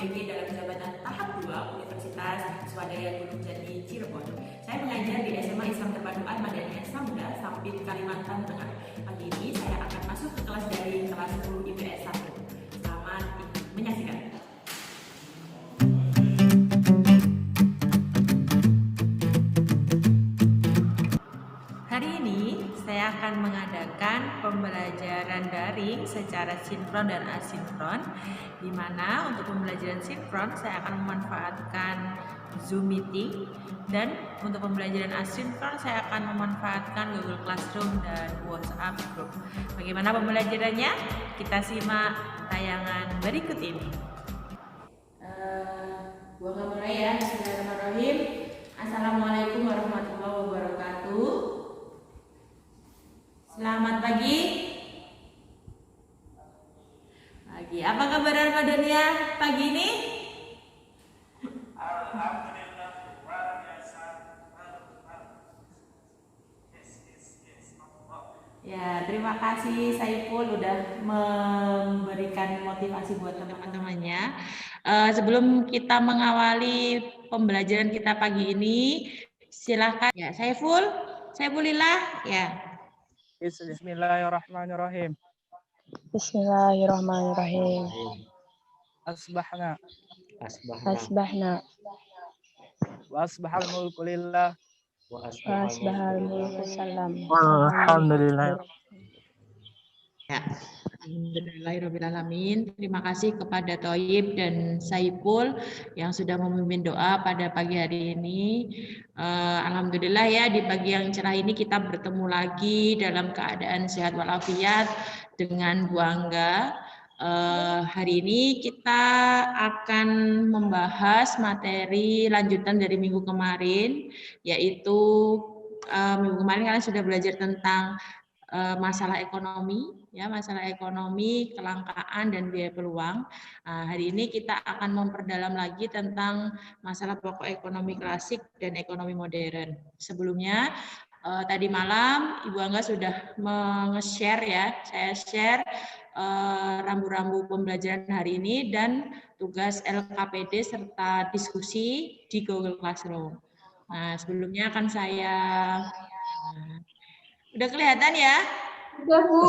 PBB dalam jabatan tahap 2 Universitas Swadaya Gunung Jati Cirebon. Saya mengajar di SMA Islam Terpadu Al-Madani Samda, Sampit, Kalimantan Tengah. Pagi ini saya akan masuk ke kelas daring kelas 10 IPS 1. Selamat menyaksikan. Hari ini saya akan mengadakan pembelajaran daring secara sinkron dan asinkron, di mana untuk pembelajaran sinkron saya akan memanfaatkan Zoom Meeting, dan untuk pembelajaran asinkron saya akan memanfaatkan Google Classroom dan WhatsApp Group. Bagaimana pembelajarannya? Kita simak tayangan berikut ini. Gua nggak mulai ya. Bismillahirrahmanirrahim. Assalamualaikum warahmatullahi wabarakatuh. Selamat pagi. Apa kabar Ramadannya pagi ini? Alhamdulillah, luar biasa. Ya, terima kasih Saiful udah memberikan motivasi buat teman-temannya. Sebelum kita mengawali pembelajaran kita pagi ini, silakan ya Saifulillah ya. Bismillahirrahmanirrahim. Bismillahirrahmanirrahim. Asbahna wa asbahal mulku lillah wa asbahal mulku salam. Alhamdulillah. Ya, alhamdulillahirrahmanirrahim. Terima kasih kepada Thoyib dan Saiful yang sudah memimpin doa pada pagi hari ini. Alhamdulillah ya, di pagi yang cerah ini kita bertemu lagi dalam keadaan sehat walafiat dengan Bu Angga. Hari ini kita akan membahas materi lanjutan dari minggu kemarin, yaitu minggu kemarin kalian sudah belajar tentang masalah ekonomi, kelangkaan dan biaya peluang. Hari ini kita akan memperdalam lagi tentang masalah pokok ekonomi klasik dan ekonomi modern. Sebelumnya, tadi malam Ibu Angga sudah meng-share ya, saya share rambu-rambu pembelajaran hari ini dan tugas LKPD serta diskusi di Google Classroom. Nah, sebelumnya akan saya udah kelihatan ya? Udah, Bu.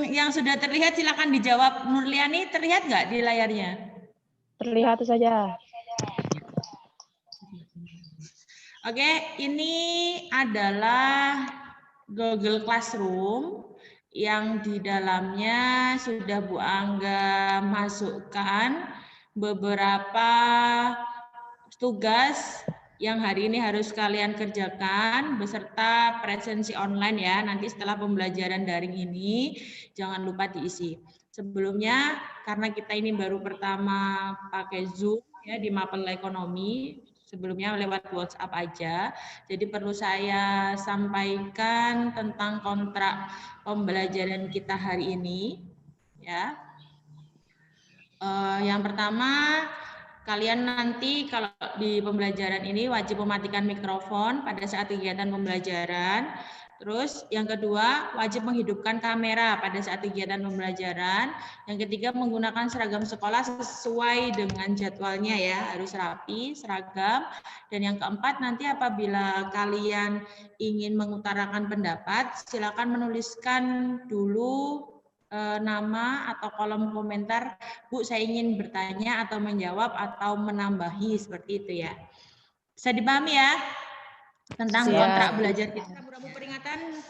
Yang sudah terlihat silakan dijawab. Nurliani, terlihat nggak di layarnya? Terlihat saja. Oke, ini adalah Google Classroom yang di dalamnya sudah Bu Angga masukkan beberapa tugas yang hari ini harus kalian kerjakan beserta presensi online ya. Nanti setelah pembelajaran daring ini jangan lupa diisi. Sebelumnya karena kita ini baru pertama pakai Zoom ya di Mapel Ekonomi, sebelumnya lewat WhatsApp aja. Jadi perlu saya sampaikan tentang kontrak pembelajaran kita hari ini ya. Yang pertama, kalian nanti kalau di pembelajaran ini wajib mematikan mikrofon pada saat kegiatan pembelajaran. Terus yang kedua, wajib menghidupkan kamera pada saat kegiatan pembelajaran. Yang ketiga, menggunakan seragam sekolah sesuai dengan jadwalnya ya, harus rapi, seragam. Dan yang keempat, nanti apabila kalian ingin mengutarakan pendapat, silakan menuliskan dulu nama atau kolom komentar, Bu, saya ingin bertanya atau menjawab atau menambahi, seperti itu ya. Bisa dipahami ya tentang kontrak belajar kita. Rambu-rambu peringatan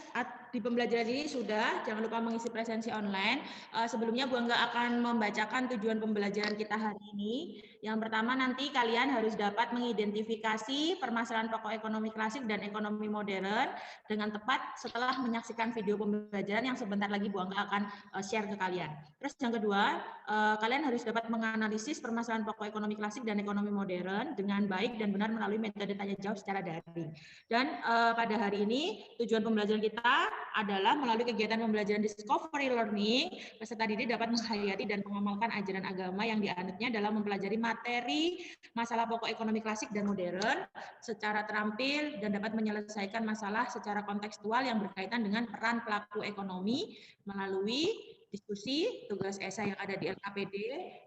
di pembelajaran ini sudah, jangan lupa mengisi presensi online. Sebelumnya Bu Angga akan membacakan tujuan pembelajaran kita hari ini. Yang pertama, nanti kalian harus dapat mengidentifikasi permasalahan pokok ekonomi klasik dan ekonomi modern dengan tepat setelah menyaksikan video pembelajaran yang sebentar lagi Bu Angga akan share ke kalian. Terus yang kedua, kalian harus dapat menganalisis permasalahan pokok ekonomi klasik dan ekonomi modern dengan baik dan benar melalui metode tanya jawab secara daring. Dan pada hari ini tujuan pembelajaran kita adalah melalui kegiatan pembelajaran discovery learning, peserta didik dapat menghayati dan mengamalkan ajaran agama yang dianutnya dalam mempelajari materi masalah pokok ekonomi klasik dan modern secara terampil dan dapat menyelesaikan masalah secara kontekstual yang berkaitan dengan peran pelaku ekonomi melalui diskusi tugas esai yang ada di LKPD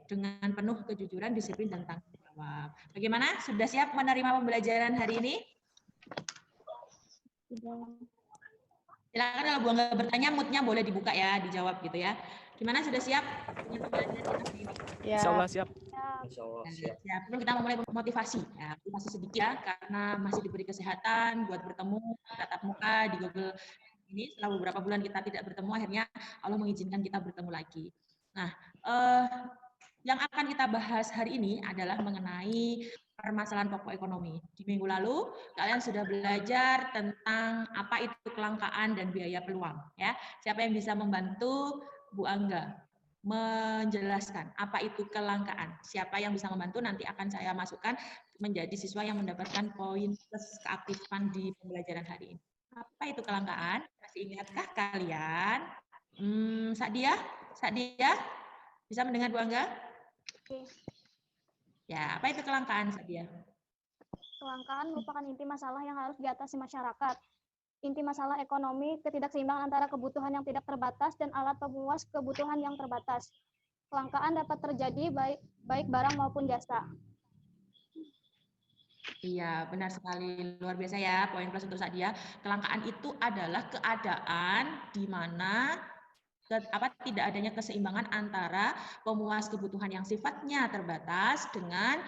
dengan penuh kejujuran, disiplin, dan tanggung jawab. Bagaimana? Sudah siap menerima pembelajaran hari ini? Silakan kalau Bu Angga bertanya, moodnya boleh dibuka ya, dijawab gitu ya. Gimana, sudah siap dengan pembelajaran kita hari ini? Insya Allah siap. Siap. Sebelum kita mulai motivasi, ya, motivasi sedikit ya, karena masih diberi kesehatan buat bertemu tatap muka di Google ini. Setelah beberapa bulan kita tidak bertemu, akhirnya Allah mengizinkan kita bertemu lagi. Nah, yang akan kita bahas hari ini adalah mengenai permasalahan pokok ekonomi. Di minggu lalu kalian sudah belajar tentang apa itu kelangkaan dan biaya peluang. Ya, siapa yang bisa membantu Bu Angga menjelaskan apa itu kelangkaan? Siapa yang bisa membantu nanti akan saya masukkan menjadi siswa yang mendapatkan poin plus keaktifan di pembelajaran hari ini. Apa itu kelangkaan? Masih ingatkah kalian? Sadia, bisa mendengar Bu Angga? Oke. Ya, apa itu kelangkaan, Sadia? Kelangkaan merupakan inti masalah yang harus diatasi masyarakat. Inti masalah ekonomi, ketidakseimbangan antara kebutuhan yang tidak terbatas dan alat pemuas kebutuhan yang terbatas. Kelangkaan dapat terjadi baik barang maupun jasa. Iya, benar sekali. Luar biasa ya, poin plus untuk Sadia. Kelangkaan itu adalah keadaan di mana tidak adanya keseimbangan antara pemuas kebutuhan yang sifatnya terbatas dengan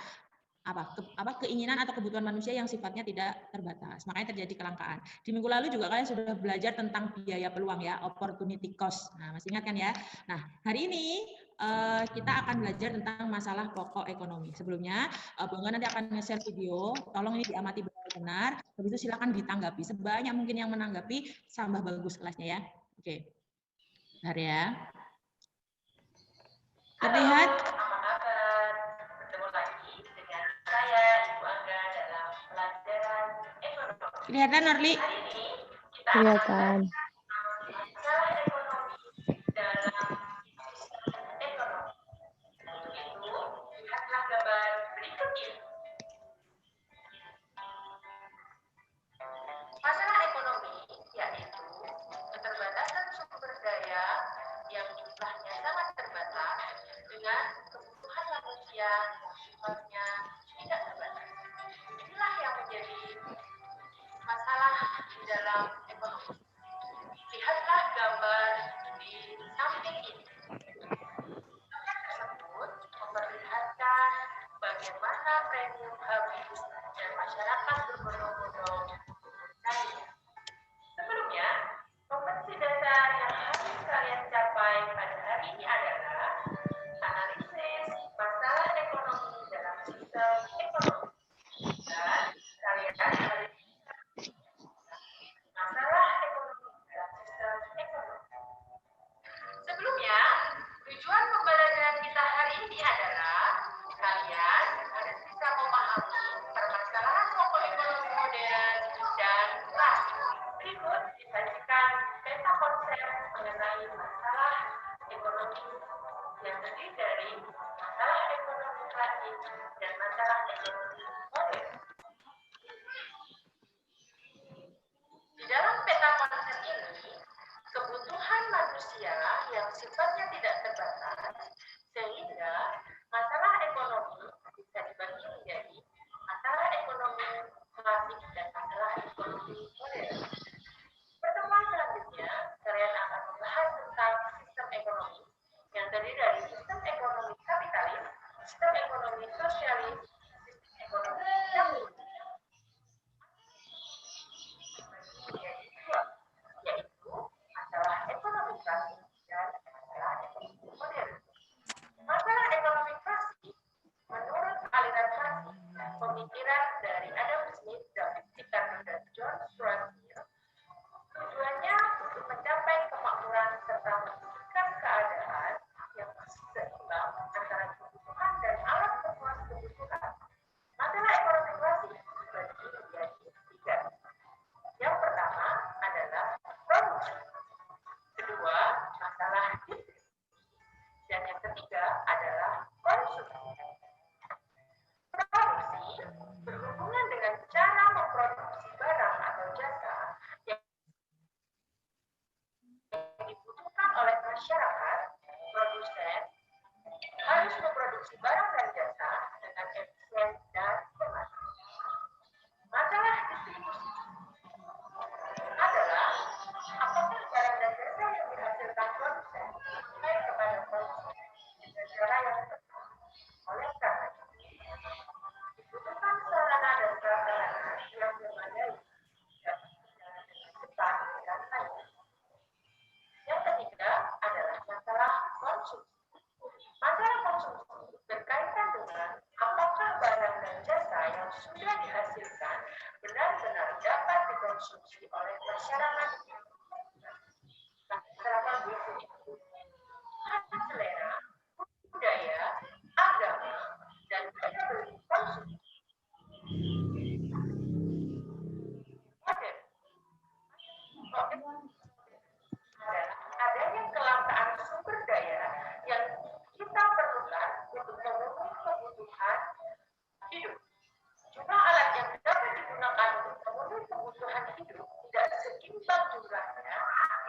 keinginan atau kebutuhan manusia yang sifatnya tidak terbatas. Makanya terjadi kelangkaan. Di minggu lalu juga kalian sudah belajar tentang biaya peluang ya, opportunity cost. Nah, masih ingat kan ya? Nah, hari ini kita akan belajar tentang masalah pokok ekonomi. Sebelumnya, Bu Angga nanti akan nge-share video. Tolong ini diamati benar-benar. Habis itu silakan ditanggapi. Sebanyak mungkin yang menanggapi, tambah bagus kelasnya ya. Oke. Bentar ya. Terlihat? Kelihatan, Norli? Kelihatan. Masalah ekonomi yaitu keterbatasan sumber daya yang jumlahnya sangat terbatas dengan kebutuhan manusia yang sifatnya tidak terbatas. Inilah yang menjadi masalah di dalam ekonomi. Lihatlah gambar di samping ini. Gambar tersebut memperlihatkan bagaimana premium habis dan masyarakat berbondong-bondong. Sebelumnya, kompetensi dasar yang harus kalian capai pada hari ini adalah analisis masalah ekonomi dalam sistem ekonomi. Dan kalian harus masalah ekonomi dalam sistem ekonomi. Sebelumnya, tujuan pembelajaran kita hari ini adalah kalian harus bisa memahami permasalahan pokok ekonomi modern dan klasik. Berikut disajikan peta konsep mengenai masalah ekonomi yang terdiri dari masalah ekonomi klasik dan masalah ekonomi modern. Di dalam peta konsep ini, kebutuhan manusia yang sifatnya tidak terbatas, sehingga masalah ekonomi bisa dibagi menjadi masalah ekonomi klasik dan masalah ekonomi modern. Pertemuan selanjutnya, kalian akan membahas tentang sistem ekonomi yang terdiri dari sistem ekonomi kapitalis, sistem ekonomi sosialis, sistem ekonomi komunis. Yaitu masalah ekonomi klasik dan masalah ekonomi modern. Masalah ekonomi klasik, menurut aliran klasik, pemikiran dari Adam Smith, David Ricardo, dan John Stuart Mill, tujuannya untuk mencapai kemakmuran serta mewujudkan keadaan yang seimbang antara kebutuhan dan alat pemuas kebutuhan. Masalah ekonomi klasik dibagi menjadi 3. Yang pertama adalah produksi. Kedua, masalah distribusi. Dan yang ketiga adalah konsumsi. Produksi berhubungan dengan kelangkaan sumber daya yang kita perlukan untuk memenuhi kebutuhan hidup. Jumlah alat yang dapat digunakan untuk memenuhi kebutuhan hidup tidak seimbang jumlahnya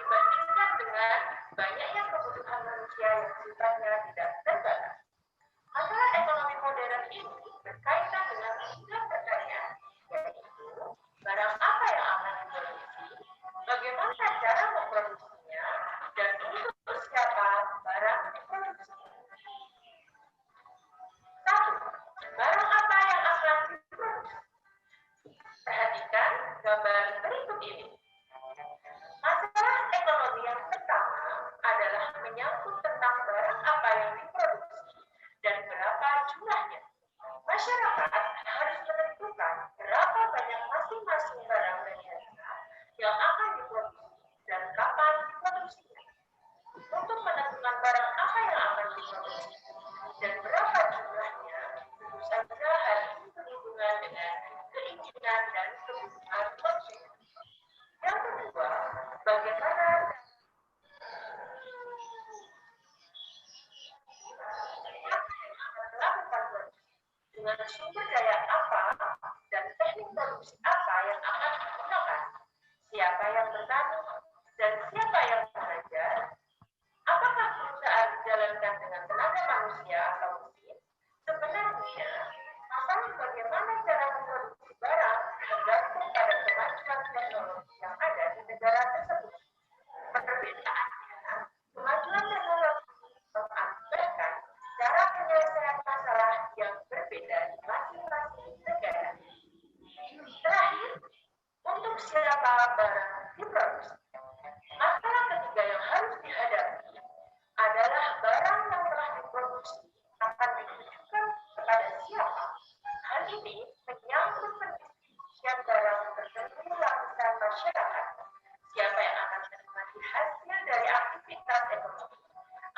dibandingkan dengan banyaknya kebutuhan manusia yang sifatnya tidak terbatas. Masalah ekonomi modern ini berkaitan dengan tiga pertanyaan, yaitu barang apa yang akan diproduksi, bagaimana cara memproduksinya, dan untuk siapa barang diproduksi. 1. Barang apa yang akan diproduksi? Perhatikan gambar berikut ini. Masalah ekonomi yang pertama adalah menyangkut tentang barang apa yang diproduksi dan berapa jumlahnya. Masyarakat harus menentukan berapa banyak masing-masing barang dan jasa yang akan diproduksi dan kapan diproduksinya. Untuk menentukan barang apa yang akan diproduksi dan berapa jumlahnya, tentu saja hal ini berhubungan dengan keinginan dan kebutuhan konsumen. Yang kedua, bagaimana dengan sumber daya apa dan teknik produksi apa yang akan digunakan, siapa yang bertani, dan siapa yang mengajar, apakah perusahaan dijalankan dengan tenaga manusia atau mesin. Sebenarnya, masalah bagaimana cara memproduksi barang tergantung pada kemajuan teknologi yang ada di negara tersebut. Perbedaannya, kemajuan teknologi mengakibatkan cara penyelesaian masalah yang berbeda di masing-masing negara. Terakhir, untuk siapa barang diproduksi. Masalah ketiga yang harus dihadapi adalah barang yang telah diproduksi akan ditujukan kepada siapa. Hal ini menyangkut pendistribusian barang tertentu lapisan masyarakat. Siapa yang akan menikmati hasil dari aktivitas ekonomi?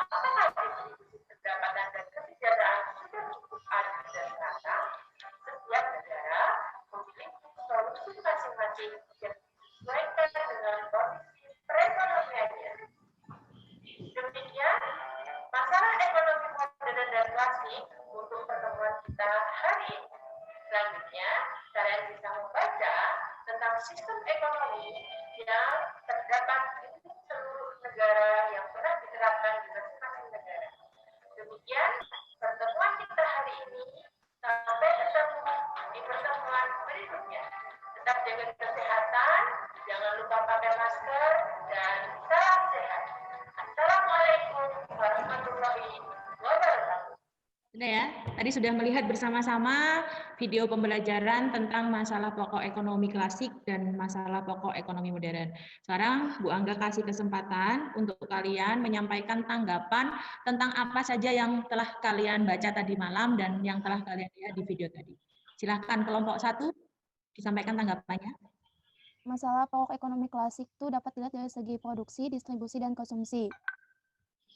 Apakah distribusi pendapatan dan kesejahteraan sudah cukup adil dan rata? Setiap negara memiliki solusi masing-masing yang disesuaikan dengan kondisi perekonomiannya. Demikian masalah ekonomi modern dan klasik untuk pertemuan kita hari ini. Selanjutnya, kalian bisa membaca tentang sistem ekonomi yang terdapat di seluruh negara yang pernah diterapkan di masing-masing negara. Demikian pertemuan kita hari ini. Sampai ketemu di pertemuan berikutnya. Tetap jaga kesehatan, jangan lupa pakai masker, dan salam sehat. Assalamualaikum warahmatullahi wabarakatuh. Sudah ya, tadi sudah melihat bersama-sama video pembelajaran tentang masalah pokok ekonomi klasik dan masalah pokok ekonomi modern. Sekarang Bu Angga kasih kesempatan untuk kalian menyampaikan tanggapan tentang apa saja yang telah kalian baca tadi malam dan yang telah kalian lihat di video tadi. Silahkan kelompok 1 disampaikan tanggapannya. Masalah pokok ekonomi klasik itu dapat dilihat dari segi produksi, distribusi, dan konsumsi.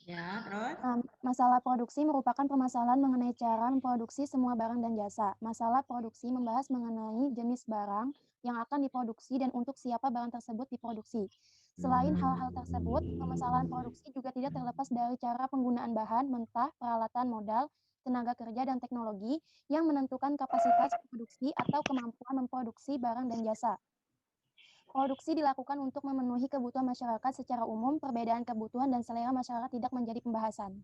Ya, terus? Masalah produksi merupakan permasalahan mengenai cara memproduksi semua barang dan jasa. Masalah produksi membahas mengenai jenis barang yang akan diproduksi dan untuk siapa barang tersebut diproduksi. Selain hal-hal tersebut, permasalahan produksi juga tidak terlepas dari cara penggunaan bahan mentah, peralatan modal, tenaga kerja, dan teknologi yang menentukan kapasitas produksi atau kemampuan memproduksi barang dan jasa. Produksi dilakukan untuk memenuhi kebutuhan masyarakat secara umum, perbedaan kebutuhan dan selera masyarakat tidak menjadi pembahasan.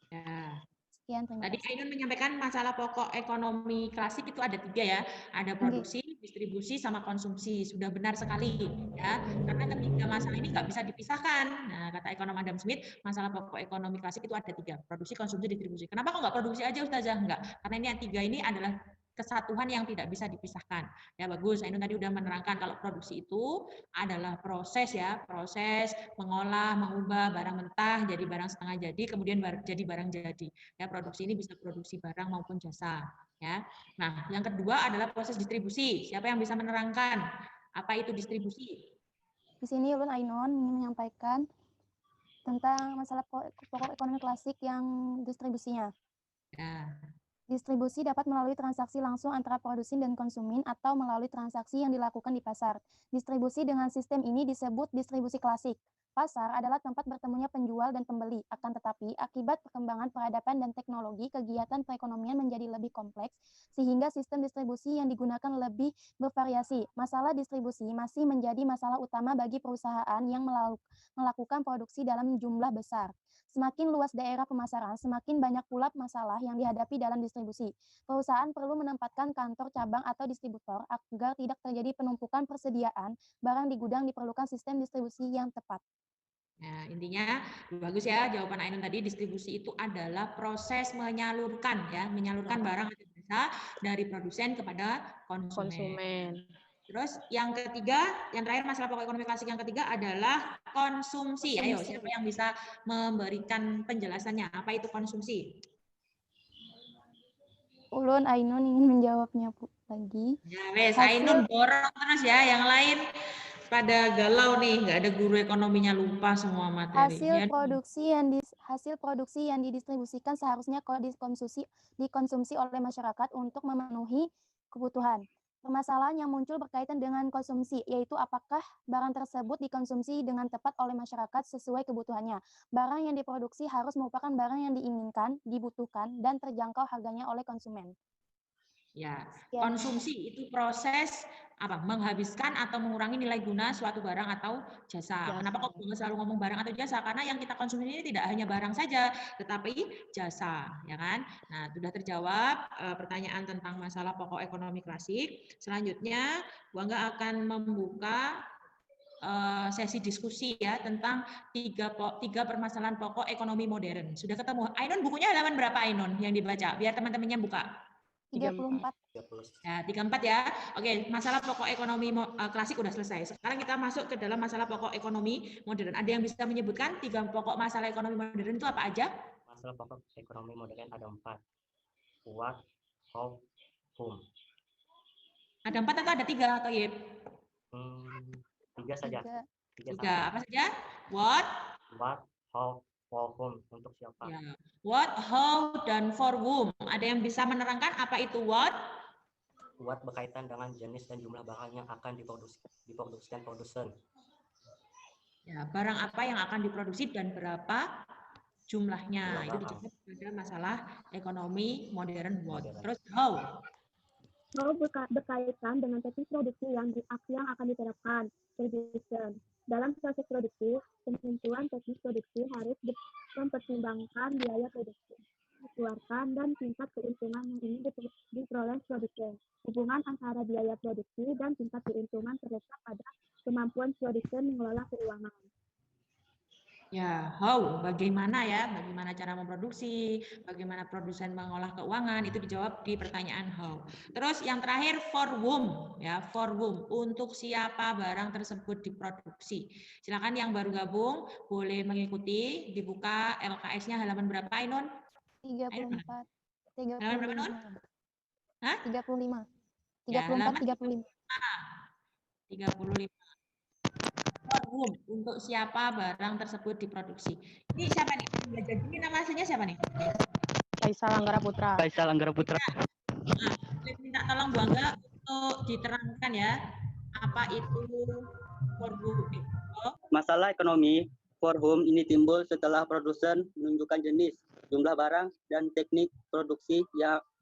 Ya. Sekian, terima Tadi kasih. Ainun menyampaikan masalah pokok ekonomi klasik itu ada 3 ya, ada produksi, distribusi, sama konsumsi. Sudah benar sekali ya, karena ketiga masalah ini nggak bisa dipisahkan. Nah, kata ekonom Adam Smith, masalah pokok ekonomi klasik itu ada 3, produksi, konsumsi, distribusi. Kenapa kok nggak produksi aja Ustazah? Enggak, karena ini yang 3 ini adalah kesatuan yang tidak bisa dipisahkan. Ya bagus, Ainun tadi udah menerangkan kalau produksi itu adalah proses ya, proses mengolah, mengubah barang mentah jadi barang setengah jadi, kemudian jadi barang jadi. Ya, produksi ini bisa produksi barang maupun jasa. Ya. Nah, yang kedua adalah proses distribusi. Siapa yang bisa menerangkan apa itu distribusi? Di sini Ulun Ainun ingin menyampaikan tentang masalah pokok ekonomi klasik yang distribusinya. Ya. Distribusi dapat melalui transaksi langsung antara produsen dan konsumen atau melalui transaksi yang dilakukan di pasar. Distribusi dengan sistem ini disebut distribusi klasik. Pasar adalah tempat bertemunya penjual dan pembeli. Akan tetapi, akibat perkembangan peradaban dan teknologi, kegiatan perekonomian menjadi lebih kompleks, sehingga sistem distribusi yang digunakan lebih bervariasi. Masalah distribusi masih menjadi masalah utama bagi perusahaan yang melakukan produksi dalam jumlah besar. Semakin luas daerah pemasaran, semakin banyak pula masalah yang dihadapi dalam distribusi. Perusahaan perlu menempatkan kantor cabang atau distributor agar tidak terjadi penumpukan persediaan barang di gudang. Diperlukan sistem distribusi yang tepat. Nah, intinya bagus ya jawaban Ainun tadi. Distribusi itu adalah proses menyalurkan menyalurkan barang atau jasa dari produsen kepada konsumen. Terus yang ketiga, yang terakhir masalah pokok ekonomi klasik yang ketiga adalah konsumsi. Ayo, siapa yang bisa memberikan penjelasannya? Apa itu konsumsi? Ulun, Ainun ingin menjawabnya lagi. Ya, wes, Ainun borong terus ya. Yang lain pada galau nih, nggak ada guru ekonominya, lupa semua materi. Hasil produksi yang didistribusikan seharusnya kalau dikonsumsi oleh masyarakat untuk memenuhi kebutuhan. Permasalahan yang muncul berkaitan dengan konsumsi, yaitu apakah barang tersebut dikonsumsi dengan tepat oleh masyarakat sesuai kebutuhannya. Barang yang diproduksi harus merupakan barang yang diinginkan, dibutuhkan, dan terjangkau harganya oleh konsumen. Ya, konsumsi itu proses menghabiskan atau mengurangi nilai guna suatu barang atau jasa. Kenapa kok selalu ngomong barang atau jasa? Karena yang kita konsumsi ini tidak hanya barang saja, tetapi jasa, ya kan? Nah, sudah terjawab pertanyaan tentang masalah pokok ekonomi klasik. Selanjutnya, Bu Angga akan membuka sesi diskusi ya tentang tiga permasalahan pokok ekonomi modern. Sudah ketemu? Ainun, bukunya halaman berapa Ainun yang dibaca? Biar teman-temannya buka. 34. Ya, 34 ya. Oke, masalah pokok ekonomi klasik udah selesai. Sekarang kita masuk ke dalam masalah pokok ekonomi modern. Ada yang bisa menyebutkan tiga pokok masalah ekonomi modern itu apa aja? Masalah pokok ekonomi modern ada 4. What, how, whom. Ada 4 atau ada 3 atau Yip? 3 saja. 3. Apa saja? What, how, for whom, untuk siapa? Ya. What, how, dan for whom. Ada yang bisa menerangkan apa itu what? What berkaitan dengan jenis dan jumlah barang yang akan diproduksikan produsen. Ya, barang apa yang akan diproduksi dan berapa jumlahnya. Itu dijawab pada masalah ekonomi modern what. Terus how? How berkaitan dengan teknik produksi yang akan diterapkan produsen. Dalam proses produksi, penentuan teknik produksi harus mempertimbangkan biaya produksi, dikeluarkan, dan tingkat keuntungan yang ingin diperoleh produsen. Hubungan antara biaya produksi dan tingkat keuntungan terletak pada kemampuan produsen mengelola keuangan. Ya, how, bagaimana cara memproduksi, bagaimana produsen mengolah keuangan, itu dijawab di pertanyaan how. Terus yang terakhir for whom, for whom, untuk siapa barang tersebut diproduksi. Silakan yang baru gabung boleh mengikuti, dibuka LKS-nya halaman berapa Ainun? 34. Halaman berapa Nun? 35. 35. 35. Untuk siapa barang tersebut diproduksi. Ini siapa nih? Belajar ini nama aslinya siapa nih? Faisal Anggara Putra. Nah, minta tolong Bu Angga untuk diterangkan ya apa itu for whom. Masalah ekonomi for whom ini timbul setelah produsen menunjukkan jenis, jumlah barang, dan teknik produksi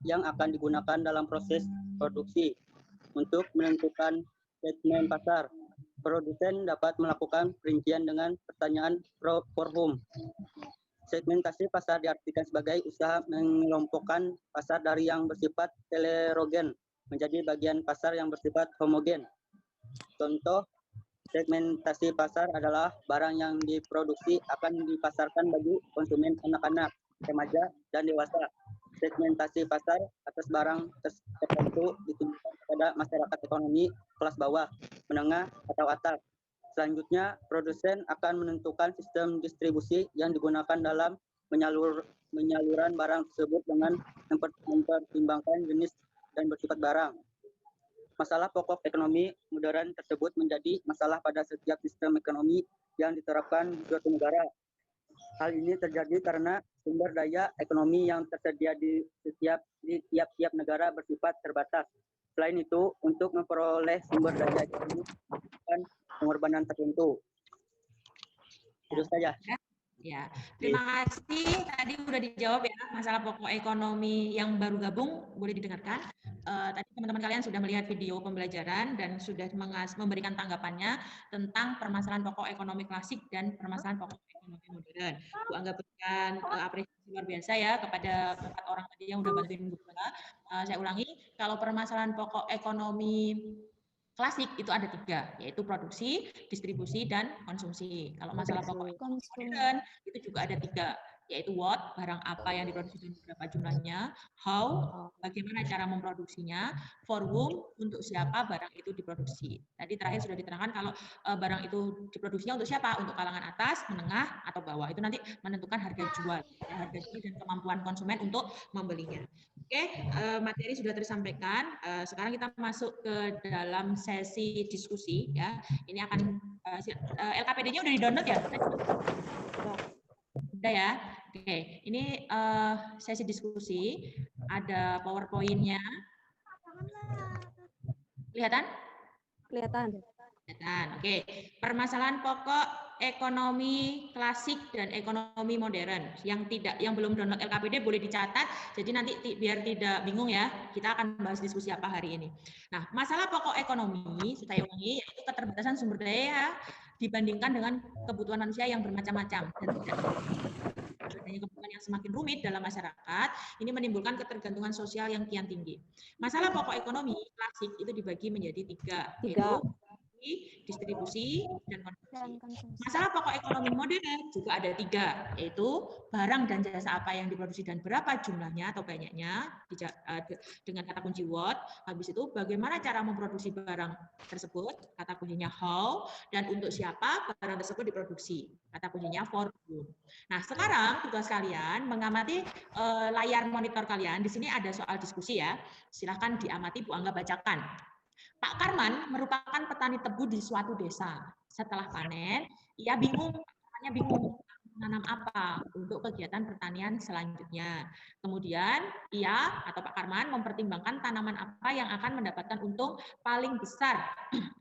yang akan digunakan dalam proses produksi. Untuk menentukan segmen pasar, produsen dapat melakukan perincian dengan pertanyaan for whom. Segmentasi pasar diartikan sebagai usaha mengelompokkan pasar dari yang bersifat heterogen menjadi bagian pasar yang bersifat homogen. Contoh segmentasi pasar adalah barang yang diproduksi akan dipasarkan bagi konsumen anak-anak, remaja, dan dewasa. Segmentasi pasar atas barang tertentu ditunjukkan kepada masyarakat ekonomi kelas bawah, menengah, atau atas. Selanjutnya, produsen akan menentukan sistem distribusi yang digunakan dalam penyaluran barang tersebut dengan mempertimbangkan jenis dan bersifat barang. Masalah pokok ekonomi modern tersebut menjadi masalah pada setiap sistem ekonomi yang diterapkan di suatu negara. Hal ini terjadi karena sumber daya ekonomi yang tersedia di tiap-tiap negara bersifat terbatas. Selain itu, untuk memperoleh sumber daya ekonomi dan pengorbanan tertentu. Itu saja. Ya, terima kasih. Tadi udah dijawab ya masalah pokok ekonomi yang baru gabung, boleh didengarkan. Tadi teman-teman kalian sudah melihat video pembelajaran dan sudah memberikan tanggapannya tentang permasalahan pokok ekonomi klasik dan permasalahan pokok ekonomi modern. Bu Angga berikan apresiasi luar biasa ya kepada 4 orang tadi yang udah bantuin Bu Angga. Saya ulangi, kalau permasalahan pokok ekonomi klasik itu ada 3, yaitu produksi, distribusi, dan konsumsi. Kalau masalah pokok ekonomi modern itu juga ada 3, yaitu what, barang apa yang diproduksi dan berapa jumlahnya, how, bagaimana cara memproduksinya, for whom, untuk siapa barang itu diproduksi. Tadi terakhir sudah diterangkan kalau barang itu diproduksinya untuk siapa, untuk kalangan atas, menengah, atau bawah. Itu nanti menentukan harga jual, ya, harga jual dan kemampuan konsumen untuk membelinya. Oke, materi sudah tersampaikan. Sekarang kita masuk ke dalam sesi diskusi ya. Ini akan LKPD-nya udah di-download ya? Udah ya. Oke, ini sesi diskusi. Ada PowerPoint-nya. Kelihatan? Kelihatan. Kelihatan. Oke, permasalahan pokok ekonomi klasik dan ekonomi modern. Yang belum download LKPD boleh dicatat. Jadi nanti biar tidak bingung ya, kita akan bahas diskusi apa hari ini. Nah, masalah pokok ekonomi, saya ulangi, yaitu keterbatasan sumber daya dibandingkan dengan kebutuhan manusia yang bermacam-macam dan tidak adanya kebutuhan yang semakin rumit dalam masyarakat, ini menimbulkan ketergantungan sosial yang kian tinggi. Masalah pokok ekonomi klasik itu dibagi menjadi 3, yaitu distribusi, dan konsumsi. Masalah pokok ekonomi modern juga ada 3, yaitu barang dan jasa apa yang diproduksi dan berapa jumlahnya atau banyaknya dengan kata kunci what. Habis itu bagaimana cara memproduksi barang tersebut, kata kuncinya how, dan untuk siapa barang tersebut diproduksi, kata kuncinya for whom. Nah, sekarang tugas kalian mengamati layar monitor kalian. Di sini ada soal diskusi ya. Silahkan diamati, Bu Angga bacakan. Pak Karman merupakan petani tebu di suatu desa. Setelah panen, ia bingung menanam apa untuk kegiatan pertanian selanjutnya. Kemudian ia atau Pak Karman mempertimbangkan tanaman apa yang akan mendapatkan untung paling besar.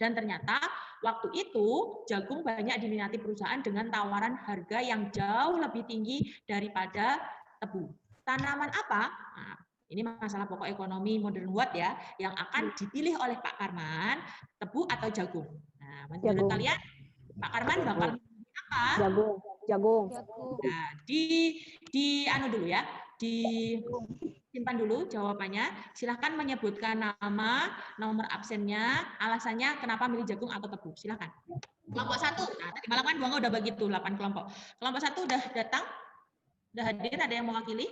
Dan ternyata waktu itu jagung banyak diminati perusahaan dengan tawaran harga yang jauh lebih tinggi daripada tebu. Tanaman apa? Nah, ini masalah pokok ekonomi modern what ya, yang akan dipilih oleh Pak Karman, tebu atau jagung. Nah, menurut kalian Pak Karman bakal pilih apa? Jagung. Nah, anu dulu ya, disimpan dulu jawabannya. Silahkan menyebutkan nama, nomor absennya, alasannya kenapa milih jagung atau tebu. Silahkan. Kelompok 1, nah tadi malam kan Bu Angga udah bagi tuh 8 kelompok. Kelompok 1 udah datang? Udah hadir, ada yang mewakili?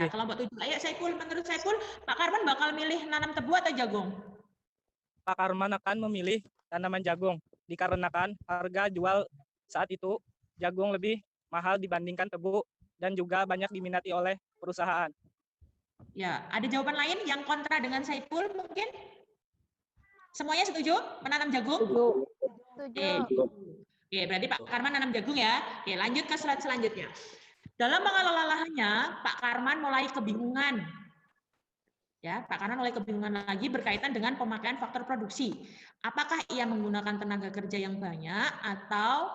Nah, kelompok 7. Ayo Saiful, menurut Saiful, Pak Karman bakal milih nanam tebu atau jagung? Pak Karman akan memilih tanaman jagung dikarenakan harga jual saat itu jagung lebih mahal dibandingkan tebu dan juga banyak diminati oleh perusahaan. Ya, ada jawaban lain yang kontra dengan Saiful mungkin? Semuanya setuju menanam jagung? Setuju. Oke, berarti Pak Karman nanam jagung ya. Oke, lanjut ke slide selanjutnya. Dalam mengelola lahannya, Pak Karman mulai kebingungan. Ya, Pak Karman mulai kebingungan lagi berkaitan dengan pemakaian faktor produksi. Apakah ia menggunakan tenaga kerja yang banyak atau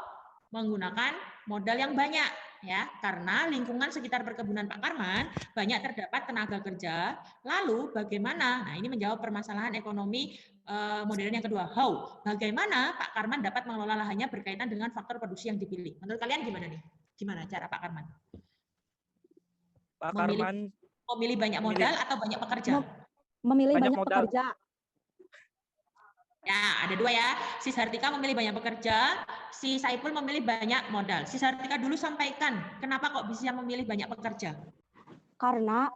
menggunakan modal yang banyak? Ya, karena lingkungan sekitar perkebunan Pak Karman banyak terdapat tenaga kerja. Lalu bagaimana? Nah, ini menjawab permasalahan ekonomi modern yang kedua. How? Bagaimana Pak Karman dapat mengelola lahannya berkaitan dengan faktor produksi yang dipilih? Menurut kalian gimana nih? Gimana cara Pak Karman? Pak Karman memilih banyak modal atau banyak pekerja? Memilih banyak modal. pekerja. Ya, ada 2 ya. Si Sartika memilih banyak pekerja, si Saiful memilih banyak modal. Si Sartika dulu sampaikan, kenapa kok bisa memilih banyak pekerja? Karena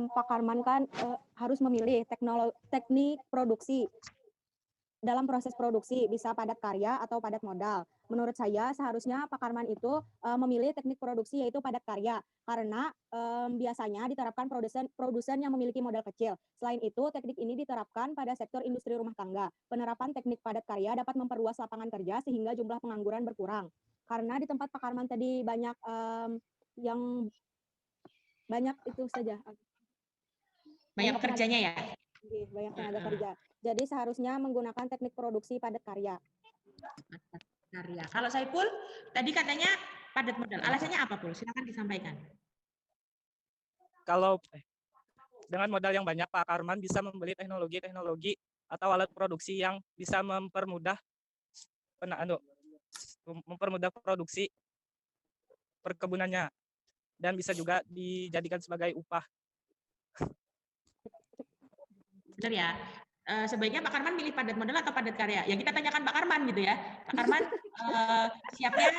Pak Karman kan harus memilih teknik produksi. Dalam proses produksi bisa padat karya atau padat modal. Menurut saya seharusnya Pak Karman itu memilih teknik produksi yaitu padat karya karena biasanya diterapkan produsen yang memiliki modal kecil. Selain itu, teknik ini diterapkan pada sektor industri rumah tangga. Penerapan teknik padat karya dapat memperluas lapangan kerja sehingga jumlah pengangguran berkurang. Karena di tempat Pak Karman tadi banyak banyak itu saja. Banyak pekerjanya ya? Banyak tenaga kerja. Jadi seharusnya menggunakan teknik produksi padat karya. karya. Kalau Saiful, tadi katanya padat modal. Alasannya apa, Pul? Silakan disampaikan. Kalau dengan modal yang banyak, Pak Karman bisa membeli teknologi-teknologi atau alat produksi yang bisa mempermudah produksi perkebunannya dan bisa juga dijadikan sebagai upah. Benar ya. Sebaiknya Pak Karman pilih padat modal atau padat karya? Ya kita tanyakan Pak Karman gitu ya. Pak Karman siapnya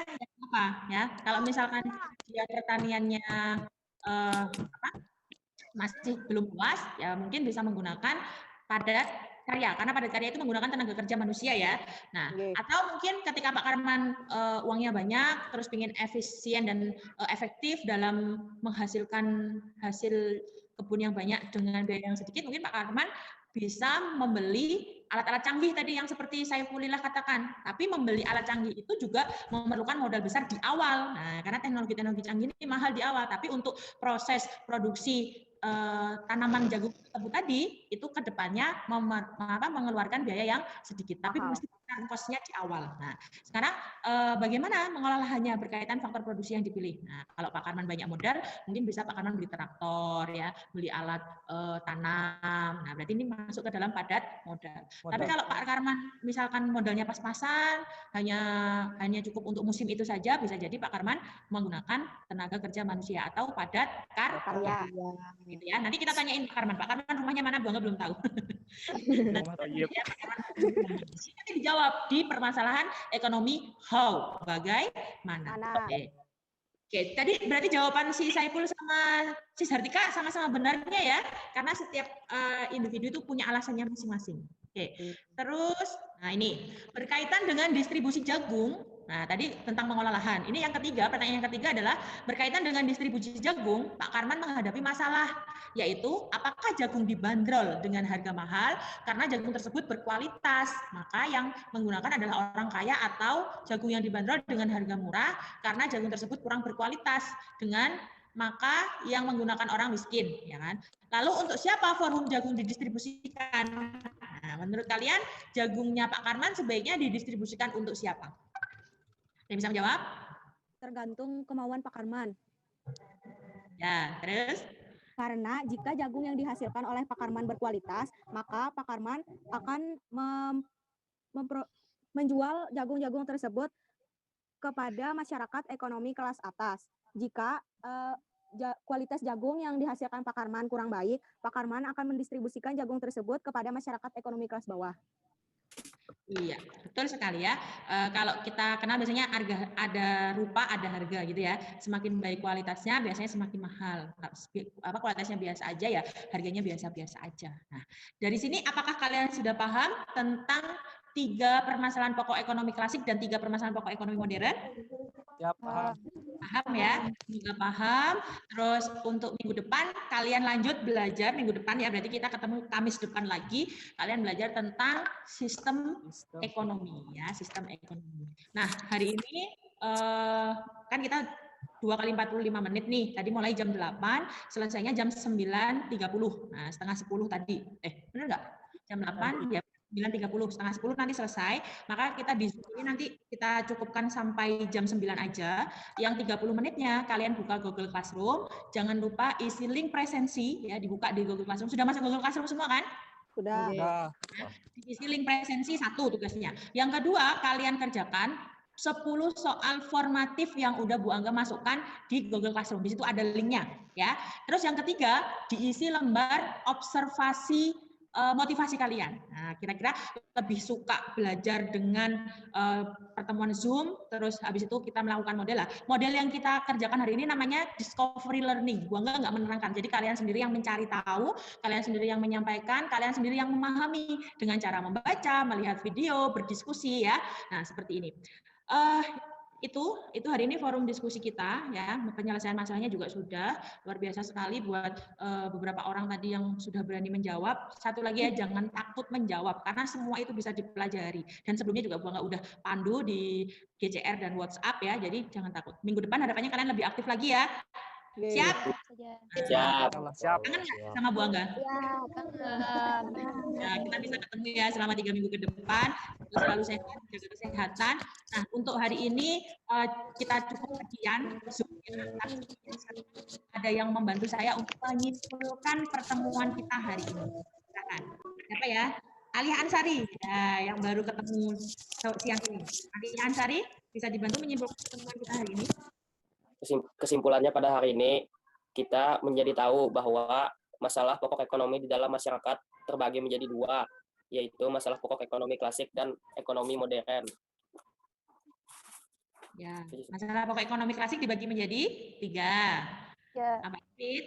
apa ya? Kalau misalkan dia pertaniannya masih belum puas, ya mungkin bisa menggunakan padat karya, karena padat karya itu menggunakan tenaga kerja manusia ya. Nah, atau mungkin ketika Pak Karman uangnya banyak, terus ingin efisien dan efektif dalam menghasilkan hasil kebun yang banyak dengan biaya yang sedikit, mungkin Pak Karman bisa membeli alat-alat canggih tadi yang seperti Saifulillah katakan. Tapi membeli alat canggih itu juga memerlukan modal besar di awal. Nah, karena teknologi-teknologi canggih ini mahal di awal, tapi untuk proses produksi tanaman jagung tebu tadi itu kedepannya mengeluarkan biaya yang sedikit, tapi mesti kosnya di awal. Nah, sekarang bagaimana mengolah lahannya berkaitan faktor produksi yang dipilih. Nah, kalau Pak Karman banyak modal, mungkin bisa Pak Karman beli traktor ya, beli alat tanam. Nah, berarti ini masuk ke dalam padat modal. Tapi kalau Pak Karman misalkan modalnya pas-pasan, hanya cukup untuk musim itu saja, bisa jadi Pak Karman menggunakan tenaga kerja manusia atau padat karya. Gitu ya. Nanti kita tanyain Pak Karman rumahnya mana, Bangga belum tahu. Nanti dijawab di permasalahan ekonomi how, bagaimana. Oke, tadi berarti jawaban si Saiful sama si Sartika sama-sama benarnya ya, karena setiap individu itu punya alasannya masing-masing. Oke, terus, nah ini berkaitan dengan distribusi jagung. Nah, tadi tentang mengolah lahan. Ini yang ketiga, pertanyaan yang ketiga adalah berkaitan dengan distribusi jagung, Pak Karman menghadapi masalah, yaitu apakah jagung dibanderol dengan harga mahal karena jagung tersebut berkualitas, maka yang menggunakan adalah orang kaya, atau jagung yang dibanderol dengan harga murah karena jagung tersebut kurang berkualitas, dengan maka yang menggunakan orang miskin, ya kan? Lalu untuk siapa forum jagung didistribusikan? Nah, menurut kalian jagungnya Pak Karman sebaiknya didistribusikan untuk siapa? Yang bisa menjawab? Tergantung kemauan Pak Karman. Ya, terus? Karena jika jagung yang dihasilkan oleh Pak Karman berkualitas, maka Pak Karman akan menjual jagung-jagung tersebut kepada masyarakat ekonomi kelas atas. Jika kualitas jagung yang dihasilkan Pak Karman kurang baik, Pak Karman akan mendistribusikan jagung tersebut kepada masyarakat ekonomi kelas bawah. Iya, betul sekali ya. Kalau kita kenal biasanya harga, ada rupa, ada harga gitu ya. Semakin baik kualitasnya, biasanya semakin mahal. Kualitasnya biasa aja ya, harganya biasa-biasa aja. Nah, dari sini apakah kalian sudah paham tentang 3 permasalahan pokok ekonomi klasik dan 3 permasalahan pokok ekonomi modern? Ya, paham. Paham ya? Juga paham. Terus untuk minggu depan kalian lanjut belajar, minggu depan ya, berarti kita ketemu Kamis depan lagi, kalian belajar tentang sistem ekonomi ya, sistem ekonomi. Nah, hari ini kan kita 2 kali 45 menit nih. Tadi mulai jam 8, selesainya jam 9.30. Nah, setengah 10 tadi. Benar nggak? Jam 8 ya. 9.30, setengah 10 nanti selesai, maka kita di sini nanti kita cukupkan sampai jam 9 aja. Yang 30 menitnya kalian buka Google Classroom, jangan lupa isi link presensi ya, dibuka di Google Classroom. Sudah masuk Google Classroom semua kan? Sudah. Isi link presensi 1 tugasnya. Yang kedua, kalian kerjakan 10 soal formatif yang udah Bu Angga masukkan di Google Classroom. Di situ ada linknya ya. Terus yang ketiga, diisi lembar observasi motivasi kalian. Nah, kira-kira lebih suka belajar dengan pertemuan Zoom, terus habis itu kita melakukan model lah. Model yang kita kerjakan hari ini namanya discovery learning. Gua nggak menerangkan. Jadi kalian sendiri yang mencari tahu, kalian sendiri yang menyampaikan, kalian sendiri yang memahami dengan cara membaca, melihat video, berdiskusi ya. Nah, seperti ini. Itu hari ini forum diskusi kita ya, penyelesaian masalahnya juga sudah luar biasa sekali buat beberapa orang tadi yang sudah berani menjawab. Satu lagi ya, jangan takut menjawab karena semua itu bisa dipelajari, dan sebelumnya juga Bu Angga udah pandu di GCR dan WhatsApp ya, jadi jangan takut. Minggu depan harapannya kalian lebih aktif lagi ya. Siap? Saja. Siap. Siap. Kangen nggak sama Bu Angga? Ya, kangen. Ya, kita bisa ketemu ya selama 3 minggu ke depan. Selalu sehat, jaga kesehatan. Nah, untuk hari ini kita cukup sekian. Ada yang membantu saya untuk menyimpulkan pertemuan kita hari ini. Silakan. Siapa ya? Alia Ansari, ya, yang baru ketemu siang ini. Alia Ansari, bisa dibantu menyimpulkan pertemuan kita hari ini? Kesimpulannya pada hari ini, kita menjadi tahu bahwa masalah pokok ekonomi di dalam masyarakat terbagi menjadi dua, yaitu masalah pokok ekonomi klasik dan ekonomi modern. Ya, masalah pokok ekonomi klasik dibagi menjadi 3. Ya. Apa itu?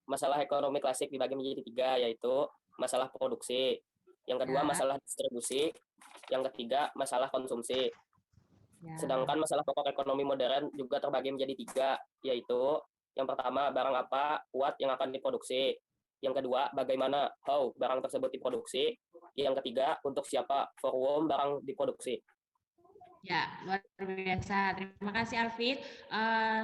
Masalah ekonomi klasik dibagi menjadi 3, yaitu masalah produksi, yang kedua Ya. masalah distribusi, yang ketiga masalah konsumsi. Ya. Sedangkan masalah pokok ekonomi modern juga terbagi menjadi 3, yaitu yang pertama barang apa, what yang akan diproduksi. Yang kedua bagaimana, how barang tersebut diproduksi. Yang ketiga untuk siapa, for whom barang diproduksi. Ya, luar biasa. Terima kasih Alfie.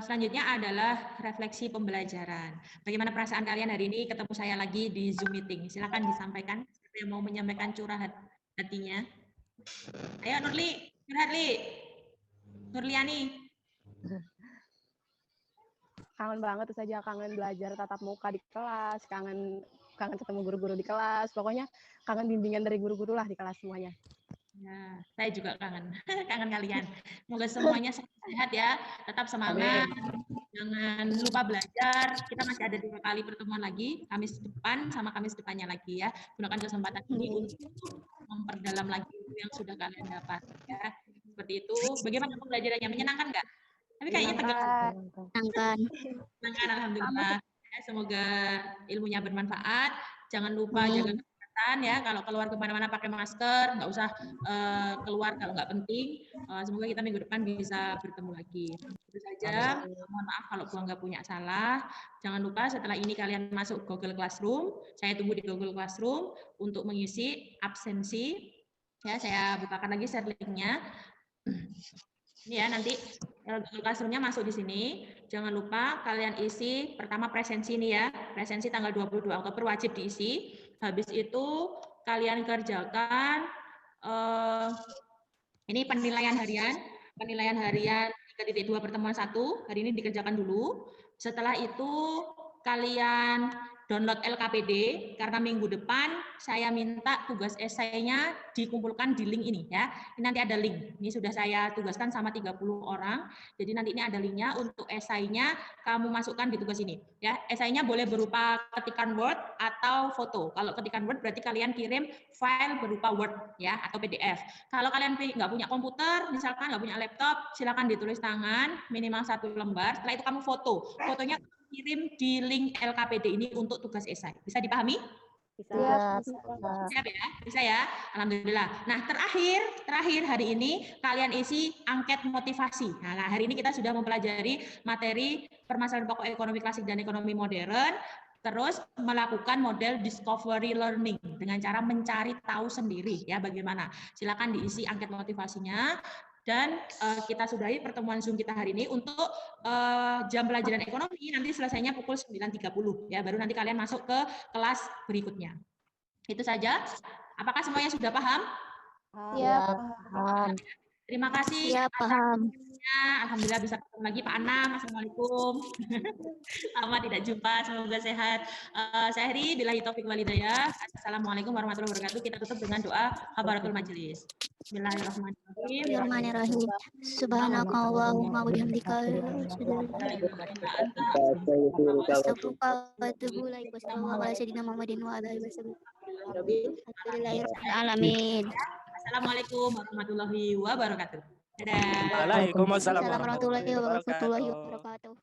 Selanjutnya adalah refleksi pembelajaran. Bagaimana perasaan kalian hari ini ketemu saya lagi di Zoom meeting? Silakan disampaikan. Siapa yang mau menyampaikan curhat hatinya? Ayo Nurli, curhat Li. Nurliani. Kangen banget saja, kangen belajar tatap muka di kelas, kangen ketemu guru-guru di kelas, pokoknya kangen bimbingan dari guru-guru lah di kelas semuanya. Ya, saya juga kangen, kangen kalian. Semoga semuanya sehat ya, tetap semangat, jangan lupa belajar. Kita masih ada 2 kali pertemuan lagi, Kamis depan sama Kamis depannya lagi ya. Gunakan kesempatan ini untuk memperdalam lagi yang sudah kalian dapat ya. Seperti itu. Bagaimana pembelajarannya? Menyenangkan nggak? Tapi kayaknya tegang. Menyenangkan, alhamdulillah. Ya, semoga ilmunya bermanfaat. Jangan lupa jaga kesehatan ya. Kalau keluar kemana-mana pakai masker, nggak usah keluar kalau nggak penting. Semoga kita minggu depan bisa bertemu lagi. Itu saja. Mohon maaf kalau gua nggak punya salah. Jangan lupa setelah ini kalian masuk Google Classroom. Saya tunggu di Google Classroom untuk mengisi absensi. Ya, saya bukakan lagi share link-nya. Ini ya, nanti Google Classroom-nya masuk di sini. Jangan lupa kalian isi pertama presensi ini ya. Presensi tanggal 22 Oktober wajib diisi. Habis itu kalian kerjakan ini penilaian harian. Penilaian harian 3.2 pertemuan 1. Hari ini dikerjakan dulu. Setelah itu kalian download LKPD, karena minggu depan saya minta tugas esainya dikumpulkan di link ini ya. Ini nanti ada link. Ini sudah saya tugaskan sama 30 orang. Jadi nanti ini ada linknya untuk esainya kamu masukkan di tugas ini ya. Esainya boleh berupa ketikan Word atau foto. Kalau ketikan Word berarti kalian kirim file berupa Word ya atau PDF. Kalau kalian nggak punya komputer, misalkan nggak punya laptop, silakan ditulis tangan minimal 1 lembar. Setelah itu kamu foto. Fotonya kirim di link LKPD ini untuk tugas esai. Bisa dipahami? Bisa. Siap ya? Bisa ya? Alhamdulillah. Nah, terakhir hari ini kalian isi angket motivasi. Nah, hari ini kita sudah mempelajari materi permasalahan pokok ekonomi klasik dan ekonomi modern, terus melakukan model discovery learning dengan cara mencari tahu sendiri ya bagaimana. Silakan diisi angket motivasinya. Dan kita sudahi pertemuan Zoom kita hari ini untuk jam pelajaran ekonomi nanti selesainya pukul 9.30 ya, baru nanti kalian masuk ke kelas berikutnya. Itu saja. Apakah semuanya sudah paham? Ya, Paham. Terima kasih. ya paham. Alhamdulillah bisa ketemu lagi Pak Anam. Assalamualaikum. Lama tidak jumpa, semoga sehat. Saya Heri, billahi taufik walhidayah. Assalamualaikum warahmatullahi wabarakatuh. Kita tutup dengan doa kafaratul majelis. Bismillahirrahmanirrahim. Bismillahirrahmanirrahim. Subhanakallahumma wa bihamdika astaghfiruka wa atubu ilaik. Wassallallahu ala sayyidina Muhammadin wa ala alihi wasallam. Alhamdulillahirabbil alamin. Assalamualaikum warahmatullahi wabarakatuh. Dadah. Waalaikumsalam Assalamualaikum warahmatullahi wabarakatuh.